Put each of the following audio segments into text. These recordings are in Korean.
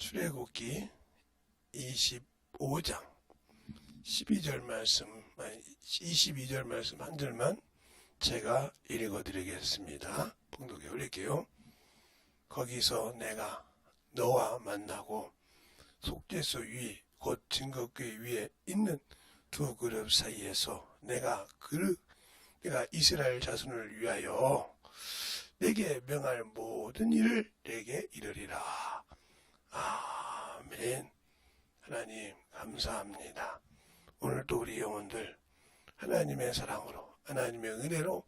출애굽기 25장 12절 말씀, 22절 말씀 한 절만 제가 읽어드리겠습니다. 봉독해 올릴게요. 거기서 내가 너와 만나고 속죄소 위, 곧 증거궤 위에 있는 두 그룹 사이에서 내가 이스라엘 자손을 위하여 내게 명할 모든 일을 내게 이르리라. 아멘. 하나님 감사합니다. 오늘도 우리 영혼들 하나님의 사랑으로, 하나님의 은혜로,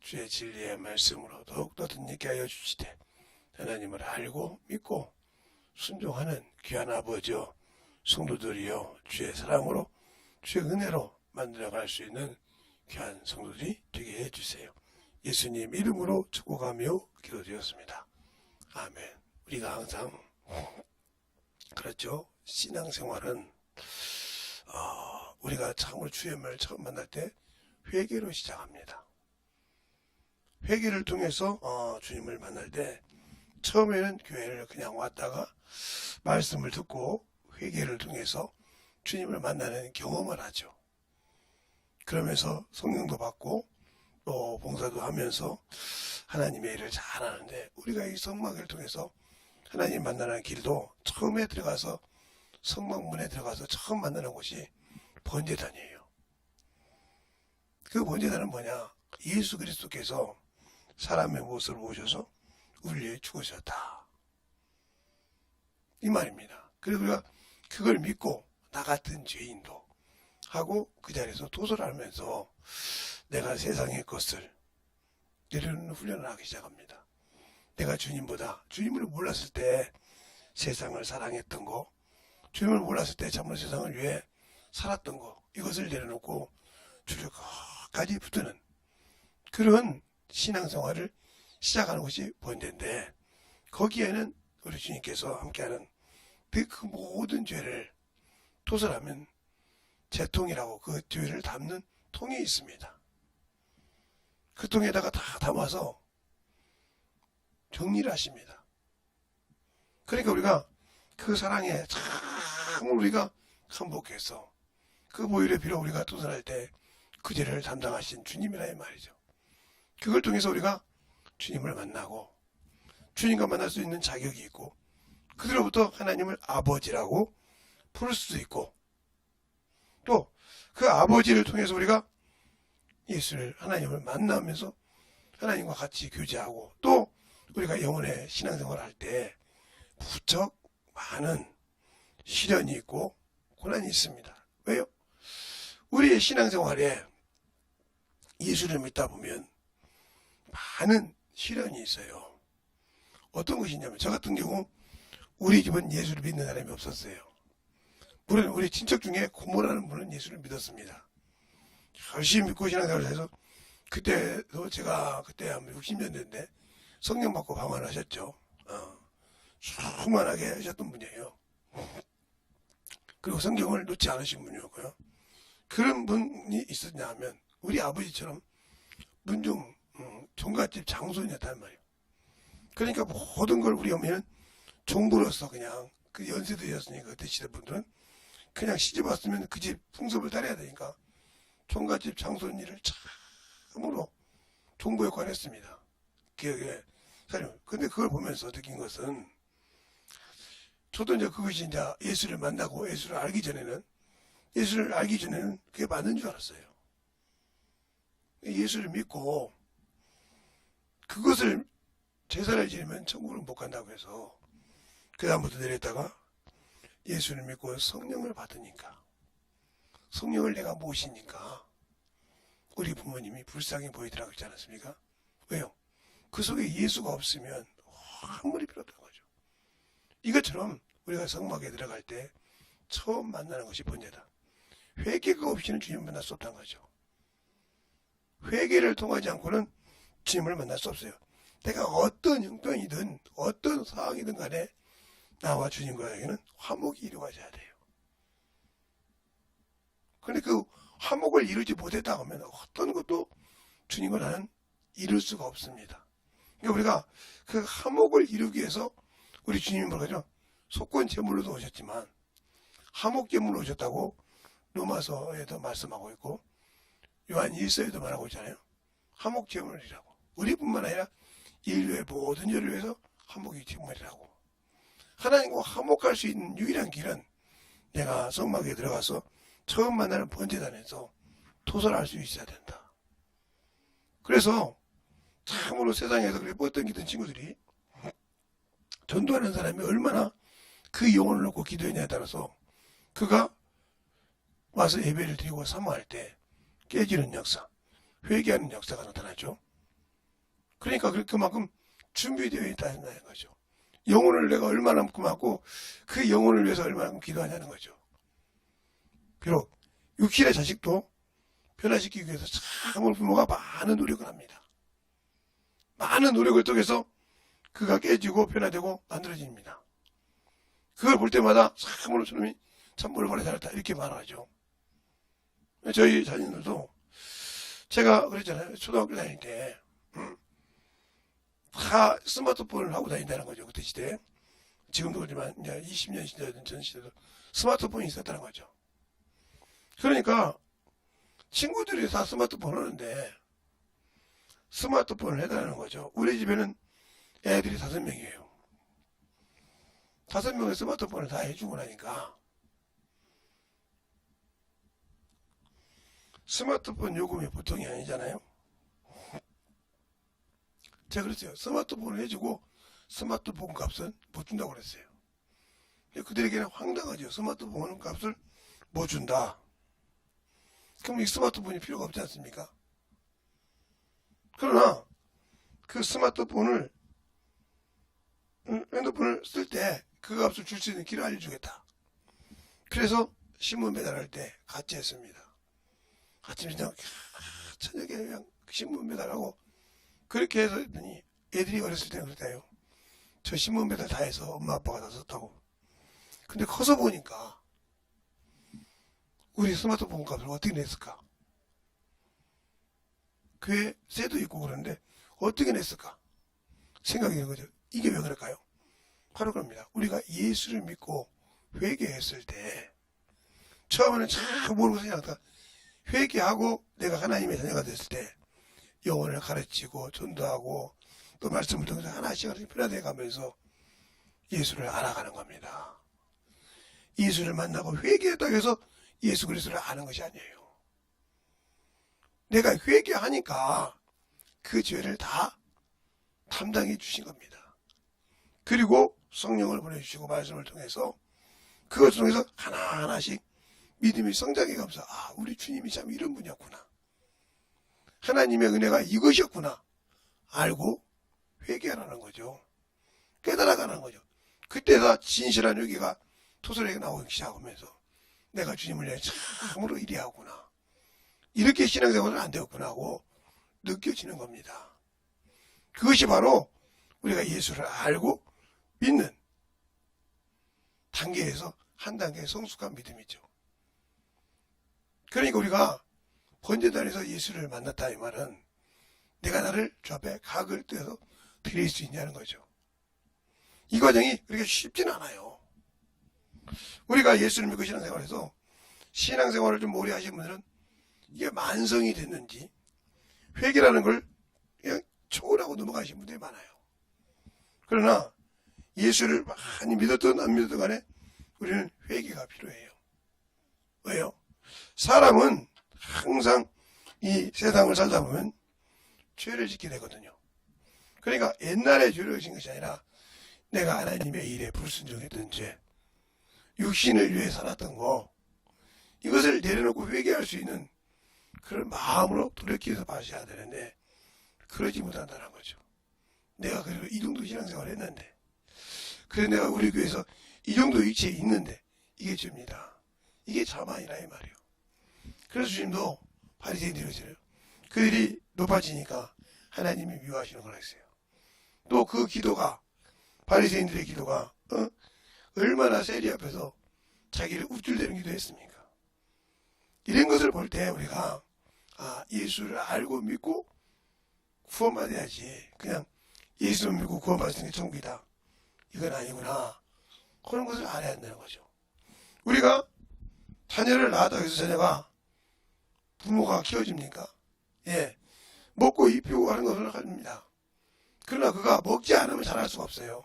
주의 진리의 말씀으로 더욱더 듣게 하여 주시되 하나님을 알고 믿고 순종하는 귀한 아버지여, 성도들이여, 주의 사랑으로, 주의 은혜로 만들어갈 수 있는 귀한 성도들이 되게 해주세요. 예수님 이름으로 축복하며 기도드렸습니다. 아멘. 우리가 항상 그렇죠. 신앙생활은 우리가 참으로 주의 말을 처음 만날 때 회개로 시작합니다. 회개를 통해서 주님을 만날 때 처음에는 교회를 그냥 왔다가 말씀을 듣고 회개를 통해서 주님을 만나는 경험을 하죠. 그러면서 성령도 받고 또 봉사도 하면서 하나님의 일을 잘하는데, 우리가 이 성막을 통해서 하나님 만나는 길도 처음에 들어가서 성막문에 들어가서 처음 만나는 곳이 번제단이에요. 그 번제단은 뭐냐? 예수 그리스도께서 사람의 모습을 오셔서 우리를 위해 죽으셨다, 이 말입니다. 그래서 우리가 그걸 믿고 나 같은 죄인도 하고 그 자리에서 도설하면서 내가 세상의 것을 내려놓는 훈련을 하기 시작합니다. 내가 주님을 몰랐을 때 세상을 사랑했던 거, 주님을 몰랐을 때 참으로 세상을 위해 살았던 거, 이것을 내려놓고 주를 끝까지 붙드는 그런 신앙생활을 시작하는 것이 번제인데, 거기에는 우리 주님께서 함께하는 그 모든 죄를 도설하면 제통이라고 그 죄를 담는 통이 있습니다. 그 통에다가 다 담아서 정리를 하십니다. 그러니까 우리가 그 사랑에 참 우리가 감복해서 그 보혈의 피로 우리가 도전할 때 그 죄를 담당하신 주님이라 이 말이죠. 그걸 통해서 우리가 주님을 만나고 주님과 만날 수 있는 자격이 있고, 그들로부터 하나님을 아버지라고 부를 수도 있고, 또 그 아버지를 통해서 우리가 예수를, 하나님을 만나면서 하나님과 같이 교제하고, 또 우리가 영혼의 신앙생활을 할 때 무척 많은 시련이 있고 고난이 있습니다. 왜요? 우리의 신앙생활에 예수를 믿다 보면 많은 시련이 있어요. 어떤 것이냐면, 저 같은 경우 우리 집은 예수를 믿는 사람이 없었어요. 물론 우리 친척 중에 고모라는 분은 예수를 믿었습니다. 열심히 믿고 신앙생활을 해서, 그때도 제가 그때 한 60년대인데 성령 받고 방언하셨죠. 충만하게 하셨던 분이에요. 그리고 성경을 놓지 않으신 분이었고요. 그런 분이 있었냐 하면 우리 아버지처럼 문중 종갓집 장손이었단 말이에요. 그러니까 모든 걸 우리 어머니는 종부로서 그냥, 그 연세도 되었으니까 그때 시대 분들은 그냥 시집 왔으면 그 집 풍습을 따라야 되니까 종갓집 장손 일을 참으로 종부 역할을 했습니다. 기억에 사람. 근데 그걸 보면서 느낀 것은, 저도 이제 그것이 이제 예수를 만나고 예수를 알기 전에는 그게 맞는 줄 알았어요. 예수를 믿고 그것을 제사를 지내면 천국을 못 간다고 해서 그 다음부터 내렸다가 예수를 믿고 성령을 받으니까, 성령을 내가 모시니까 우리 부모님이 불쌍히 보이더라고 그러지 않았습니까? 왜요? 그 속에 예수가 없으면 아무리 필요 없다는 거죠. 이것처럼 우리가 성막에 들어갈 때 처음 만나는 것이 번제다. 회개가 없이는 주님을 만날 수 없다는 거죠. 회개를 통하지 않고는 주님을 만날 수 없어요. 내가 어떤 형편이든 어떤 상황이든 간에 나와 주님과에게는 화목이 이루어져야 돼요. 그런데 그 화목을 이루지 못했다 하면 어떤 것도 주님과 나는 이룰 수가 없습니다. 그러니까 우리가 그 화목을 이루기 위해서 우리 주님이 뭐라고 하죠? 속건 제물로도 오셨지만 화목 제물로 오셨다고 로마서에도 말씀하고 있고 요한 1서에도 말하고 있잖아요. 화목 제물이라고. 우리뿐만 아니라 인류의 모든 죄를 위해서 화목이 제물이라고. 하나님과 화목할 수 있는 유일한 길은 내가 성막에 들어가서 처음 만나는 번제단에서 토설할 수 있어야 된다. 그래서 참으로 세상에서 그렇게 뻗던기던 친구들이 전도하는 사람이 얼마나 그 영혼을 놓고 기도했냐에 따라서 그가 와서 예배를 드리고 사모할 때 깨지는 역사, 회개하는 역사가 나타나죠. 그러니까 그만큼 준비되어 있다는 거죠. 영혼을 내가 얼마만큼 하고 그 영혼을 위해서 얼마만큼 기도하냐는 거죠. 비록 육신의 자식도 변화시키기 위해서 참으로 부모가 많은 노력을 합니다. 많은 노력을 통해서 그가 깨지고 변화되고 만들어집니다. 그걸 볼 때마다 참으로 저놈이 참 올바르게 살았다 이렇게 말하죠. 저희 자녀들도 제가 그랬잖아요. 초등학교 다닐 때 다 스마트폰을 하고 다닌다는 거죠. 그때 시대에. 지금도 그렇지만 이제 20년 시대든 전 시대도 스마트폰이 있었다는 거죠. 그러니까 친구들이 다 스마트폰 하는데 스마트폰을 해달라는 거죠. 우리 집에는 애들이 5명이에요. 5명의 스마트폰을 다 해주고 나니까 스마트폰 요금이 보통이 아니잖아요. 제가 그랬어요. 스마트폰을 해주고 스마트폰 값은 못 준다고 그랬어요. 그들에게는 황당하죠. 스마트폰 값을 못 준다. 그럼 이 스마트폰이 필요가 없지 않습니까? 그러나 그 스마트폰을 핸드폰을 쓸 때 그 값을 줄 수 있는 길을 알려주겠다. 그래서 신문 배달할 때 같이 했습니다. 아침에 그냥 저녁에 그냥 신문 배달하고 그렇게 해서 했더니 애들이 어렸을 때는 그랬대요. 저 신문 배달 다 해서 엄마 아빠가 다 썼다고. 근데 커서 보니까 우리 스마트폰 값을 어떻게 냈을까? 교회 세도 있고 그런데 어떻게 냈을까? 생각이 드는 거죠. 이게 왜 그럴까요? 바로 그럽니다. 우리가 예수를 믿고 회개했을 때 처음에는 잘 모르고 생각하다가 회개하고 내가 하나님의 자녀가 됐을 때 영혼을 가르치고 전도하고 또 말씀을 통해서 하나씩 변화되어 가면서 예수를 알아가는 겁니다. 예수를 만나고 회개했다고 해서 예수 그리스도를 아는 것이 아니에요. 내가 회개하니까 그 죄를 다 담당해 주신 겁니다. 그리고 성령을 보내주시고 말씀을 통해서 그것을 통해서 하나하나씩 믿음이 성장해 가면서 아 우리 주님이 참 이런 분이었구나. 하나님의 은혜가 이것이었구나. 알고 회개하라는 거죠. 깨달아가는 거죠. 그때가 진실한 회개가 토설에게 나오기 시작하면서 내가 주님을 위해 참으로 이리하구나. 이렇게 신앙생활은 안 되었구나 하고 느껴지는 겁니다. 그것이 바로 우리가 예수를 알고 믿는 단계에서 한 단계 성숙한 믿음이죠. 그러니까 우리가 번제단에서 예수를 만났다 이 말은 내가 나를 주 앞에 각을 떼서 드릴 수 있냐는 거죠. 이 과정이 그렇게 쉽진 않아요. 우리가 예수를 믿고 신앙생활에서 신앙생활을 좀 오래 하신 분들은 이게 만성이 됐는지 회개라는 걸 그냥 초월하고 넘어가신 분들이 많아요. 그러나 예수를 많이 믿었든 안 믿었든 간에 우리는 회개가 필요해요. 왜요? 사람은 항상 이 세상을 살다 보면 죄를 짓게 되거든요. 그러니까 옛날에 죄를 지은 것이 아니라 내가 하나님의 일에 불순종했던 죄, 육신을 위해 살았던 거 이것을 내려놓고 회개할 수 있는 그런 마음으로 돌이켜서 봐셔야 되는데 그러지 못한다는 거죠. 내가 그래도 이 정도 신앙생활을 했는데 그래서 내가 우리 교회에서 이 정도 위치에 있는데 이게 죄입니다. 이게 자만이라 이 말이에요. 그래서 주님도 바리새인들이 그러잖아요. 그들이 높아지니까 하나님이 미워하시는 거라 했어요. 또 그 기도가 바리새인들의 기도가 얼마나 세리 앞에서 자기를 우쭐대는 기도했습니까? 이런 것을 볼 때 우리가 예수를 알고 믿고 구원받아야지 그냥 예수를 믿고 구원받을 수 있는 게 천국이다. 이건 아니구나. 그런 것을 알아야 한다는 거죠. 우리가 자녀를 낳았다고 해서 자녀가 부모가 키워줍니까? 예. 먹고 입히고 하는 것을 합니다. 그러나 그가 먹지 않으면 자랄 수가 없어요.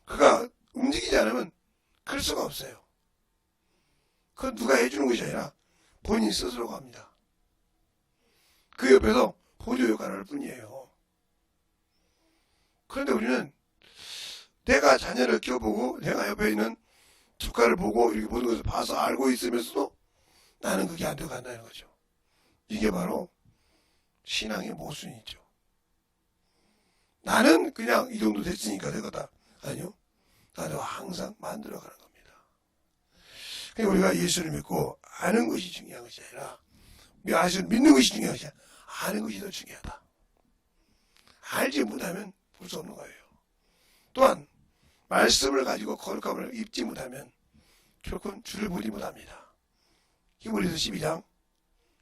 그가 움직이지 않으면 클 수가 없어요. 그건 누가 해주는 것이 아니라 본인 스스로가 합니다. 그 옆에서 보조 역할을 할 뿐이에요. 그런데 우리는 내가 자녀를 키워보고 내가 옆에 있는 조카를 보고 이렇게 모든 것을 봐서 알고 있으면서도 나는 그게 안 되고 간다는 거죠. 이게 바로 신앙의 모순이죠. 나는 그냥 이 정도 됐으니까 되거다. 아니요. 나도 항상 만들어가는 겁니다. 그러니까 우리가 예수를 믿고 아는 것이 중요한 것이 아니라 예수를 믿는 것이 중요한 것이 아니라 아는 것이 더 중요하다. 알지 못하면 볼 수 없는 거예요. 또한 말씀을 가지고 거룩함을 입지 못하면 결코 주를 보지 못합니다. 히브리서 12장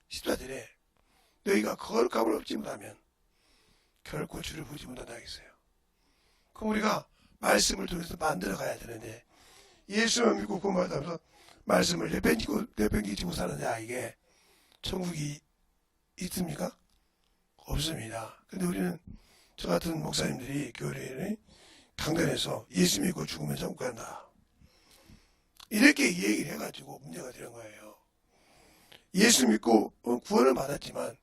14절에 너희가 거룩함을 얻지 못하면 결코 주를 보지 못한다 하겠어요. 그럼 우리가 말씀을 통해서 만들어 가야 되는데 예수만 믿고 구원받아서 말씀을 내팽개치고 사는 자에게 천국이 있습니까? 없습니다. 근데 우리는 저 같은 목사님들이 교회에 강단에서 예수 믿고 죽으면 천국 간다. 이렇게 얘기를 해가지고 문제가 되는 거예요. 예수 믿고 구원을 받았지만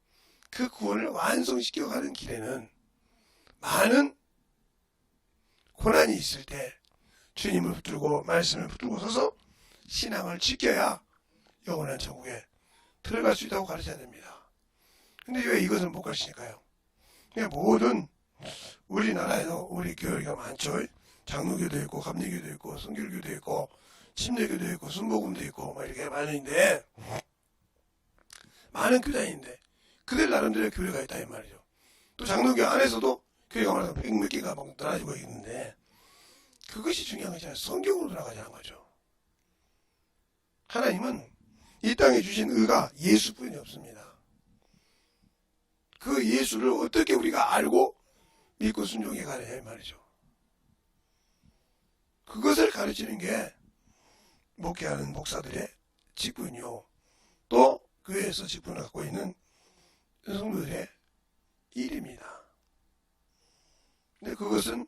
그 구원을 완성시켜가는 길에는 많은 고난이 있을 때 주님을 붙들고 말씀을 붙들고 서서 신앙을 지켜야 영원한 천국에 들어갈 수 있다고 가르쳐야 됩니다. 근데 왜 이것을 못 가르치니까요? 그냥 모든 우리나라에도 우리 교회가 많죠. 장로교도 있고 감리교도 있고 성결교도 있고 침례교도 있고 순복음도 있고 막 이렇게 많은데 많은 교단인데 그들 나름대로 교회가 있다 이 말이죠. 또 장로교 안에서도 교회가 말하면 100몇 개가 막 늘어지고 있는데 그것이 중요한 것이 아니라 성경으로 돌아가자는 거죠. 하나님은 이 땅에 주신 의가 예수뿐이 없습니다. 그 예수를 어떻게 우리가 알고 믿고 순종해 가느냐 이 말이죠. 그것을 가르치는 게 목회하는 목사들의 직분이요. 또 교회에서 직분을 갖고 있는 성도들의 일입니다. 근데 그것은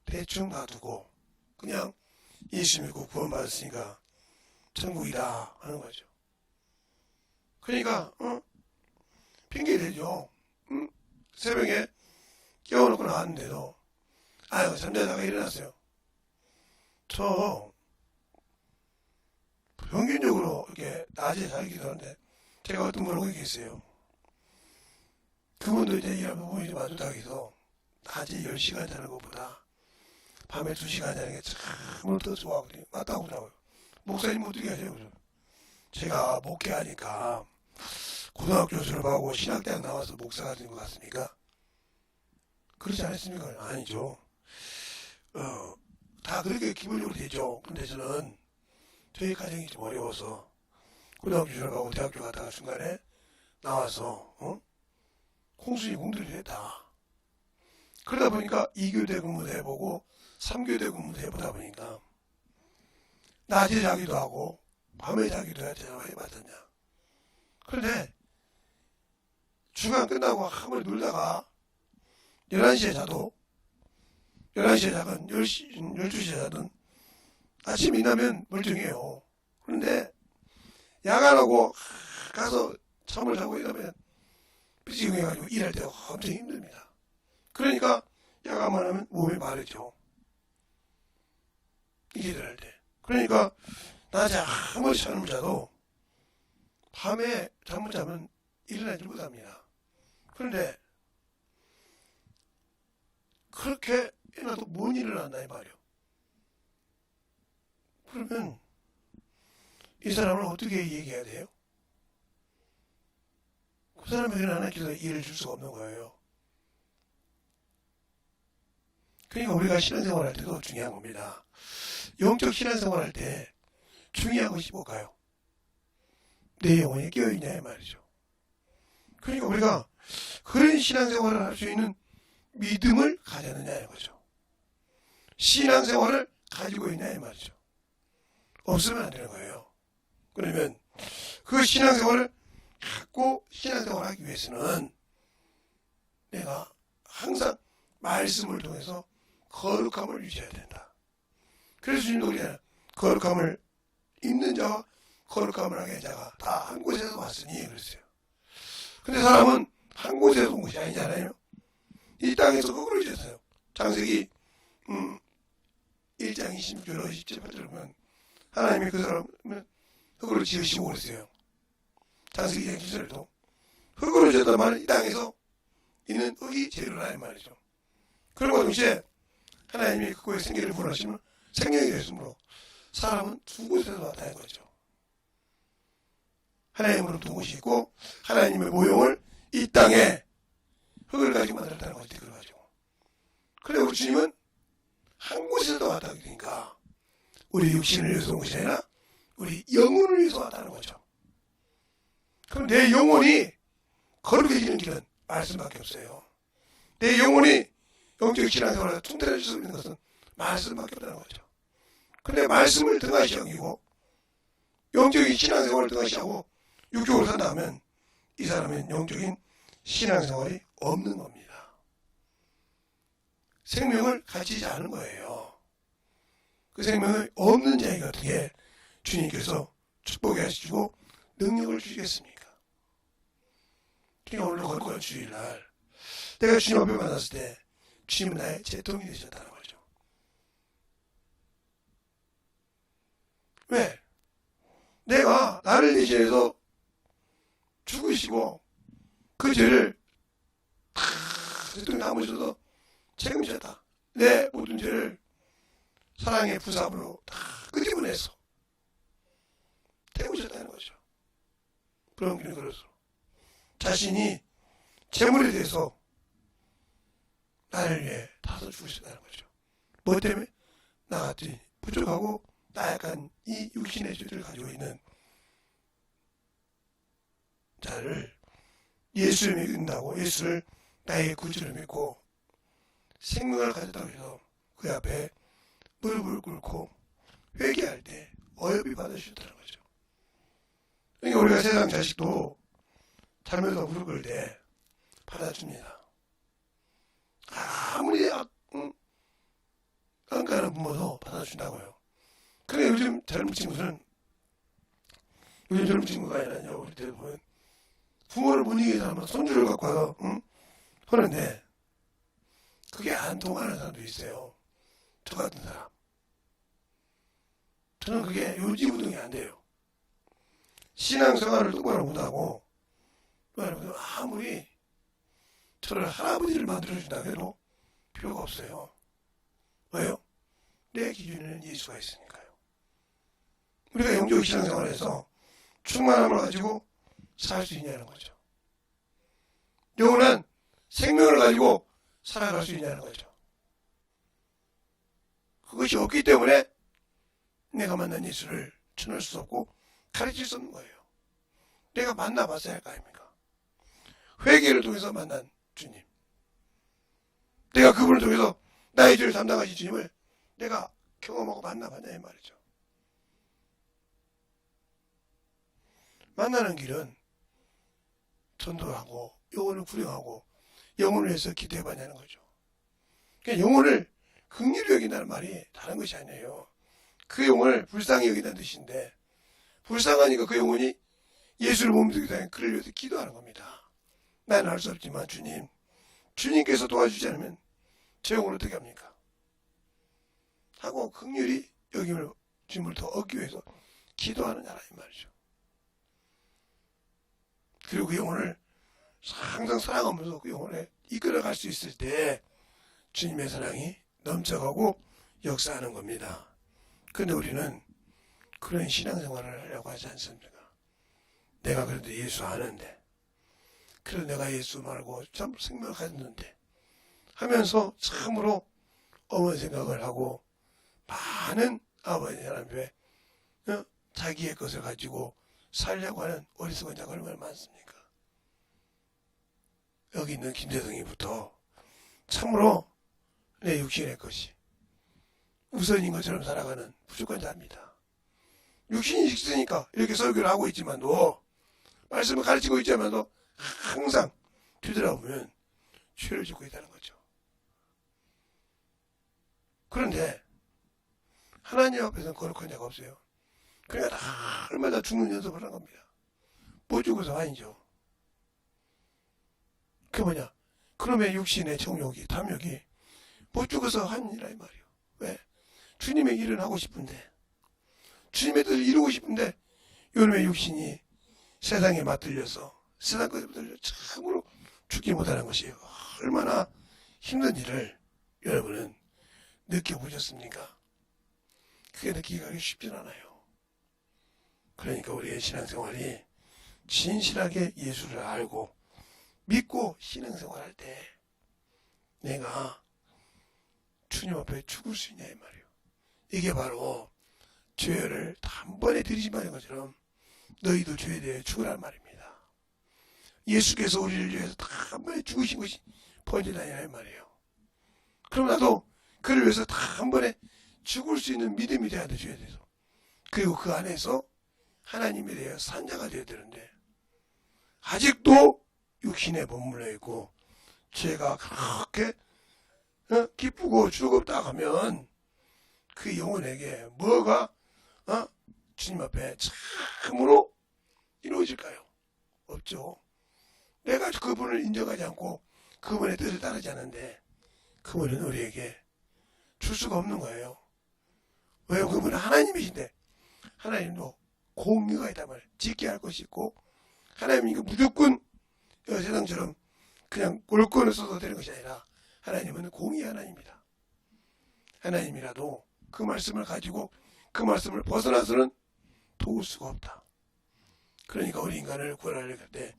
대충 놔두고 그냥 예수 믿고 구원받았으니까 천국이다 하는 거죠. 그러니까 핑계 대죠. 새벽에 깨워놓고 나왔는데도 아유 잠자다가 일어났어요. 저 평균적으로 이렇게 낮에 살기도 하는데 제가 어떤 분하고 얘기했어요. 그분도 이제 이런 부분이 마주다고 해서 낮에 10시간 자는 것보다 밤에 2시간 자는 게 참으로 더 좋아하거든요. 맞다고 하더라고요. 목사님 어떻게 하세요? 제가 목회하니까 고등학교 졸업하고 신학대학 나와서 목사가 된 것 같습니까? 그렇지 않았습니까? 아니죠. 다 그렇게 기본적으로 되죠. 근데 저는 저희 가정이 좀 어려워서 고등학교 졸업하고 대학교 가다가 중간에 나와서 공순이 공들이 됐다. 그러다 보니까 2교대 근무도 해보고 3교대 근무도 해보다 보니까 낮에 자기도 하고 밤에 자기도 해야 되나 해봤더냐. 그런데 주간 끝나고 한번 놀다가 11시에 자도 11시에 자든 12시에 자든 아침 일어나면 멀쩡해요. 그런데 야간하고 가서 잠을 자고 이러면 삐지근해가지고 일할 때 엄청 힘듭니다. 그러니까 야간만 하면 몸이 마르죠. 일을 할 때. 그러니까 낮에 아무리 잠을 자도 밤에 잠을 자면 일어나지 못합니다. 그런데 그렇게 해놔도 뭔 일을 한다 이 말이요. 그러면 이 사람을 어떻게 얘기해야 돼요? 그 사람이 일어나는 길에 일을 줄 수가 없는 거예요. 그러니까 우리가 신앙생활 할 때도 중요한 겁니다. 영적 신앙생활 할 때 중요한 것이 뭘까요? 내 영혼이 깨어있냐 이 말이죠. 그러니까 우리가 그런 신앙생활을 할 수 있는 믿음을 가졌느냐 이거죠. 신앙생활을 가지고 있냐 이 말이죠. 없으면 안 되는 거예요. 그러면 그 신앙생활을 갖고 신앙생활을 하기 위해서는 내가 항상 말씀을 통해서 거룩함을 유지해야 된다. 그래서 주님도 우리는 거룩함을 입는 자와 거룩함을 하게 한 자가 다 한 곳에서 왔으니 그랬어요. 근데 사람은 한 곳에서 온 것이 아니잖아요. 이 땅에서 흙으로 지었어요. 창세기 1장 26절 27절 보면 하나님이 그 사람을 흙으로 지으시고 그랬어요. 창세기 2장 7절에도 흙으로 지었다만 이 땅에서 있는 흙이 재료라 이 말이죠. 그런과 동시에 하나님이 그거에 생기를 불어하시면 생명이 됐으므로 사람은 두 곳에서 왔다는 거죠. 하나님으로부터 온 것이 있고 하나님의 모형을 이 땅에 흙을 가지고 만들었다는 거지. 그걸 가지고. 그래 우리 주님은 한 곳에서 왔다 그러니까 우리 육신을 위해서 온 것이 아니라 우리 영혼을 위해서 왔다는 거죠. 그럼 내 영혼이 거룩해지는 길은 말씀밖에 없어요. 내 영혼이 영적 신앙생활에 통달해질 수 있는 것은 말씀밖에 없다는 거죠. 근데 말씀을 등하시 여기고 영적인 신앙생활을 등하시 하고 육적으로 산다 하면 이 사람은 영적인 신앙생활이 없는 겁니다. 생명을 가지지 않은 거예요. 그 생명이 없는 자에게 어떻게 주님께서 축복해 하시고 능력을 주시겠습니까? 그러니까 오늘 거룩한 주일날 내가 주님 앞에 만났을 때 주님은 나의 재통이 되셨다는 거죠. 왜? 내가 나를 대신해서 죽으시고 그 죄를 다 재통이 남으셔서 책임졌다. 내 모든 죄를 사랑의 부삽으로 다 끄집어내서 태우셨다는 거죠. 그런 길은 그래서 자신이 재물에 대해서 나를 위해 다서 죽으셨다는 거죠. 뭐 때문에? 나 같은 부족하고 나약한 이 육신의 죄를 가지고 있는 자를 예수를 믿는다고 예수를 나의 구주를 믿고 생명을 가졌다고 해서 그 앞에 무릎을 꿇고 회개할 때 어여비 받으셨다는 거죠. 그러니까 우리가 세상 자식도 살면서 무릎 꿇을 때 받아줍니다. 아무리 깐깐한 부모도 받아준다고요. 근데 요즘 젊은 친구들은 요즘 젊은 친구가 아니라 우리 때 보면 부모를 못 이기게 하면 손주를 갖고 와서 하는데 그게 안 통하는 사람도 있어요. 저 같은 사람. 저는 그게 요지부동이 안 돼요. 신앙생활을 똑바로 못하고 아무리 저를 할아버지를 만들어준다 해도 필요가 없어요. 왜요? 내 기준에는 예수가 있으니까요. 우리가 영적 신앙생활에서 충만함을 가지고 살 수 있냐는 거죠. 영원한 생명을 가지고 살아갈 수 있냐는 거죠. 그것이 없기 때문에 내가 만난 예수를 전할 수 없고 가르칠 수 없는 거예요. 내가 만나봤어야 할 거 아닙니까? 회개를 통해서 만난 주님. 내가 그분을 통해서 나의 죄를 담당하신 주님을 내가 경험하고 만나봤냐 이 말이죠. 만나는 길은 전도하고 영혼을 구령하고 영혼을 위해서 기도해봤냐는 거죠. 그러니까 영혼을 긍휼히 여긴다는 말이 다른 것이 아니에요. 그 영혼을 불쌍히 여긴다는 뜻인데 불쌍하니까 그 영혼이 예수를 몸들이기 때문에 그를 위해서 기도하는 겁니다. 나는 할 수 없지만 주님께서 도와주지 않으면 제 영혼을 어떻게 합니까? 하고 긍휼히 여김을 주님을 더 얻기 위해서 기도하는 자라 이 말이죠. 그리고 그 영혼을 항상 사랑하면서 그 영혼에 이끌어갈 수 있을 때 주님의 사랑이 넘쳐가고 역사하는 겁니다. 그런데 우리는 그런 신앙생활을 하려고 하지 않습니까? 내가 그래도 예수 아는데 그래도 내가 예수 말고 참 생명을 가졌는데 하면서 참으로 어머니 생각을 하고 많은 아버지 하나님의 자기의 것을 가지고 살려고 하는 어리석은 자가 얼마나 많습니까? 여기 있는 김대성이부터 참으로 내 육신의 것이 우선인 것처럼 살아가는 부족한자입니다. 육신이 있으니까 이렇게 설교를 하고 있지만도 말씀을 가르치고 있지만도 항상 뒤돌아보면 죄를 짓고 있다는 거죠. 그런데 하나님 앞에서는 거룩한 자가 없어요. 그러니까 날마다 죽는 연습을 하는 겁니다. 못 죽어서 아니죠. 그게 뭐냐? 그놈의 육신의 정욕이, 탐욕이 못 죽어서 한이라 이 말이에요. 왜? 주님의 일을 하고 싶은데, 주님의 뜻을 이루고 싶은데 이놈의 육신이 세상에 맞들려서 세상 것에 맞들려 참으로 죽지 못하는 것이 얼마나 힘든 일을 여러분은 느껴보셨습니까? 그게 느끼기가 쉽진 않아요. 그러니까 우리의 신앙생활이 진실하게 예수를 알고 믿고 신앙생활할 때 내가 주님 앞에 죽을 수 있냐 이 말이에요. 이게 바로 죄를 단번에 들이지 마는 것처럼 너희도 죄에 대해 죽으란 말입니다. 예수께서 우리를 위해서 단번에 죽으신 것이 번제단이라 이 말이에요. 그럼 나도 그를 위해서 단번에 죽을 수 있는 믿음이 돼야 돼, 죄에 대해서. 그리고 그 안에서 하나님에 대해 산자가 되어야 되는데 아직도 육신에 머물러 있고 죄가 그렇게 기쁘고 즐겁다 하면 그 영혼에게 뭐가 주님 앞에 참으로 이루어질까요? 없죠. 내가 그분을 인정하지 않고 그분의 뜻을 따르지 않는데 그분은 우리에게 줄 수가 없는 거예요. 왜요? 그분은 하나님이신데 하나님도 공의가 있단 말이에요. 지켜야 할 것이 있고 하나님이 무조건 세상처럼 그냥 꼴권을 써도 되는 것이 아니라 하나님은 공의의 하나님입니다. 하나님이라도 그 말씀을 가지고 그 말씀을 벗어나서는 도울 수가 없다. 그러니까 우리 인간을 구원하려고 할 때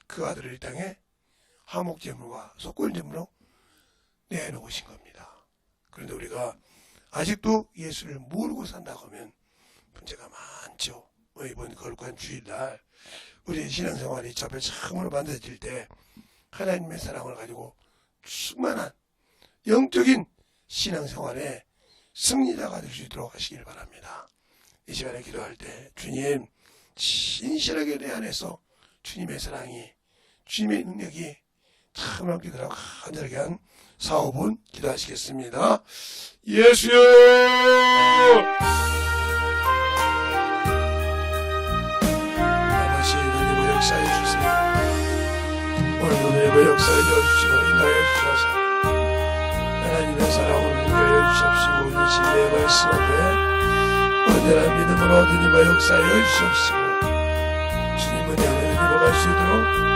그 아들을 이 땅에 화목제물과 속건제물로 내놓으신 겁니다. 그런데 우리가 아직도 예수를 모르고 산다고 하면 문제가 많죠. 이번 거룩한 주일날 우리의 신앙생활이 저 앞에 참으로 만들어질 때 하나님의 사랑을 가지고 충만한 영적인 신앙생활에 승리자가 될 수 있도록 하시길 바랍니다. 이 시간에 기도할 때 주님 진실하게 내 안에서 주님의 사랑이 주님의 능력이 참 함께 들어가고 간절하게 한 4, 5분 기도하시겠습니다. 예수여 아버지 은혜의 역사해 주세요. 오늘도 은혜의 역사해 주시고 인도해 주셔서 하나님의 사랑을 인도해 주십시오. 이 시대의 말씀 앞에 언제나 믿음으로 주님의 역사해 주십시오. 주님 은혜 안에 들어갈 수 있도록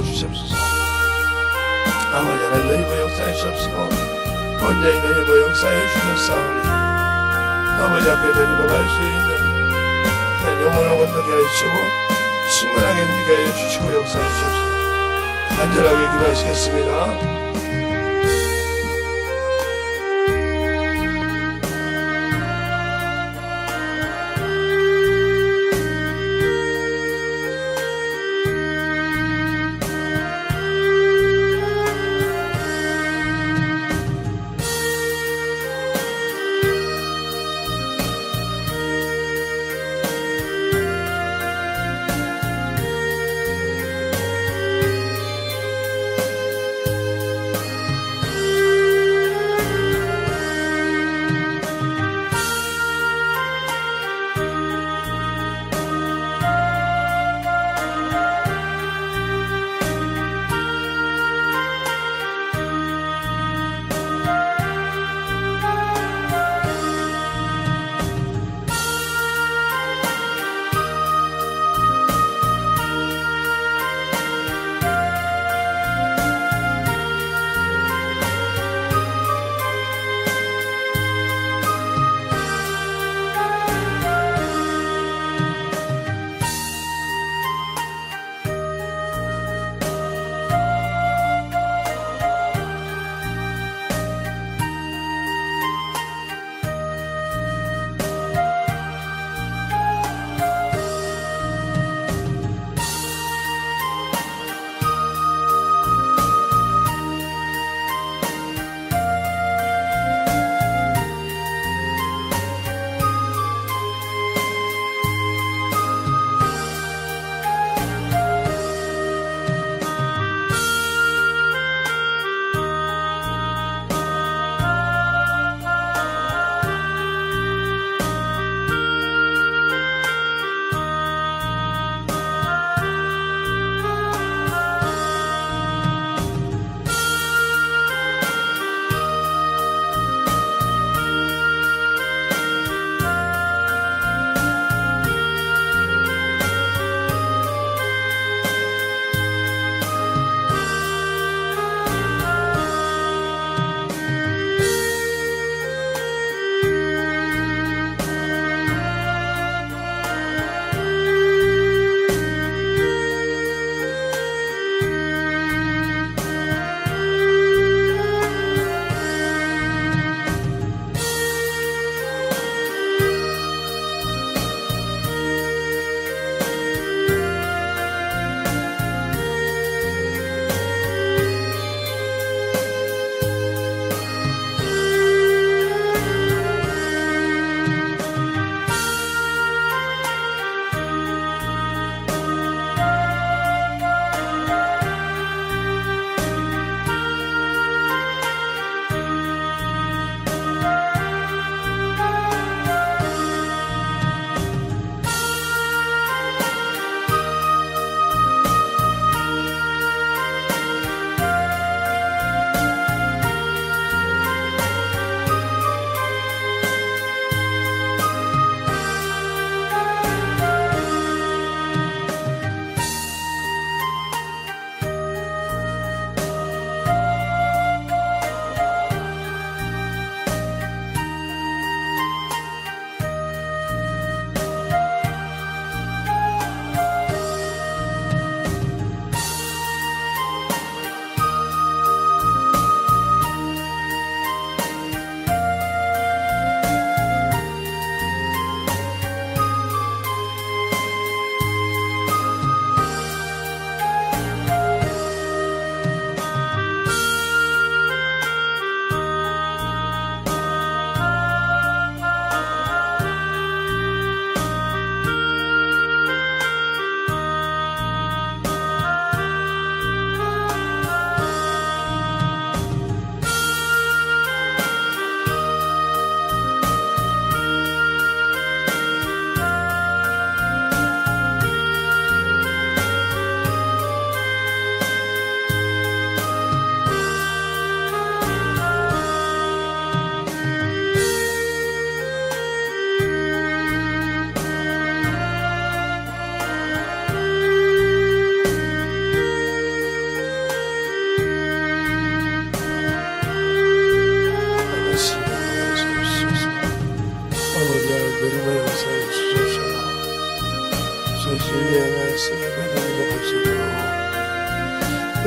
주십시오. 아버지 하나님 너희의 역사해 주십시오. 언제나 너희의 역사해 주셨사오니 아버지 앞에 너희가 갈 수 있는 영원한 건너게 해주시고 충만하게 누리게 해주시고 역사해 주십시오. 간절하게 기도하시겠습니다.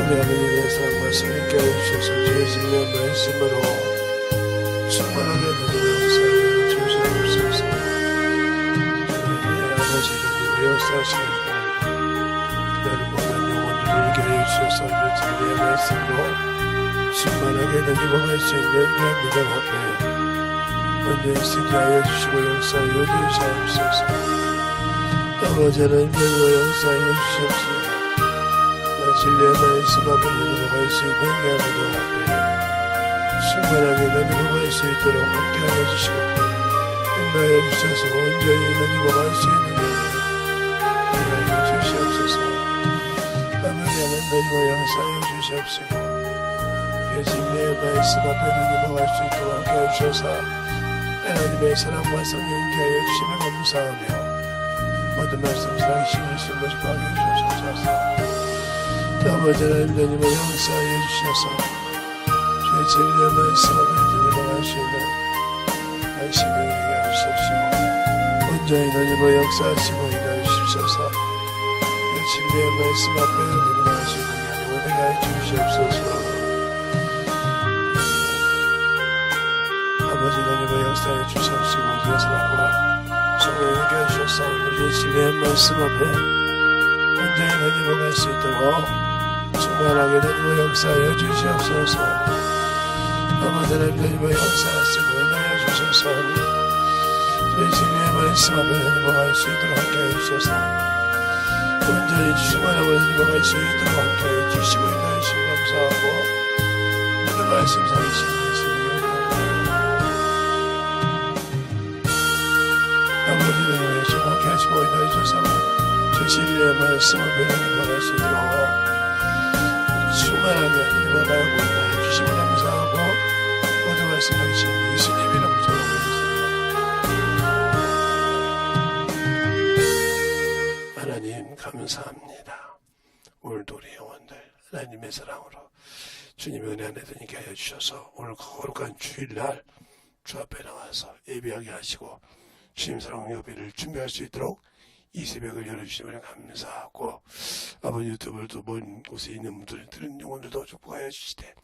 우리 아버지의 사랑과 성령께 해주셔서 주의 진리의 말씀으로 충만하게 되는 역사를 주시옵소서. 주의 아버지 되는 역사하시는 기다린 모든 영혼들을 이겨 해주셔서 주의 진리의 말씀으로 충만하게 되는 수 있는 믿음 앞에 먼저 쓰게 하여 주시고 역사하여 주시옵소서. 아버지 하나님께서 역사하여 주시옵소서. 진리의 말씀 앞에 넘어갈 수 있는 믿음 앞에 충만하게 넘어갈 수 있도록 함께하여 주시고 인도하여 주셔서 온전히 넘어갈 수 있는 인도하여 주시옵소서. 아버지 하나님께서 역사하여 주시옵시고 진리의 말씀 앞에 넘어갈 수 있도록 함께하여 주셔서 하나님의 사랑과 성령께 하여 주시면 감사하며 모든 말씀 사랑하시는 예수님 것을 하게 주옵소서. 아버지 하나님 역사하여 주셔서 주의 진리의 말씀 앞에 넘어갈 수 있는 말씀을 이겨 주십시오. 온전히 하나님의 역사하시고 이겨 주십소서. 주의 진리의 말씀 앞에 넘어갈 수 있는 하나님을 이겨 주시옵소서. 아버지 하나님의 역사해 주십시오. 주의 사랑과 성령을 이겨 주셔서 주의 진리의 말씀 앞에 온전히 하나님을 갈 수 있도록 충만하게 되는 역사하여 주시옵소서. 아버지 하나님의 역사하시고 인하여 주셔서 주의 진리의 말씀 앞에 넘어갈 수 있도록 함께해 주셔서 온전히 충만하게 넘어갈 수 있도록 함께해 주시고 인하여 주시고 감사하고 모든 말씀 사이신 예수님의 아버지 하나님의 정확히 하시고 인하여 주셔서 주의 진리의 말씀 앞에 넘어갈 수 있도록 충만하게 일어나고 인하여 주시고 감사하고 모든 말씀하신 예수님 이름으로 기도드립니다. 하나님 감사합니다. 오늘도 우리 영혼들 하나님의 사랑으로 주님의 은혜 안에 드니게 하여 주셔서 오늘 거룩한 주일날 주 앞에 나와서 예배하게 하시고 주님 사랑 예배를 준비할 수 있도록 이 새벽을 열어주시면 감사하고 아버지 유튜브를 또 먼 곳에 있는 분들 들은 영혼들도 축복하여 주시되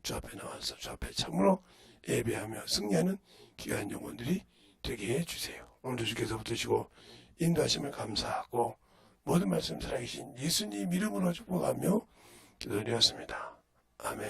주 앞에 나와서 주 앞에 참으로 예배하며 승리하는 귀한 영혼들이 되게 해주세요. 오늘도 주께서 붙으시고 인도하심을 감사하고 모든 말씀 살아계신 예수님 이름으로 축복하며 기도드렸습니다. 아멘.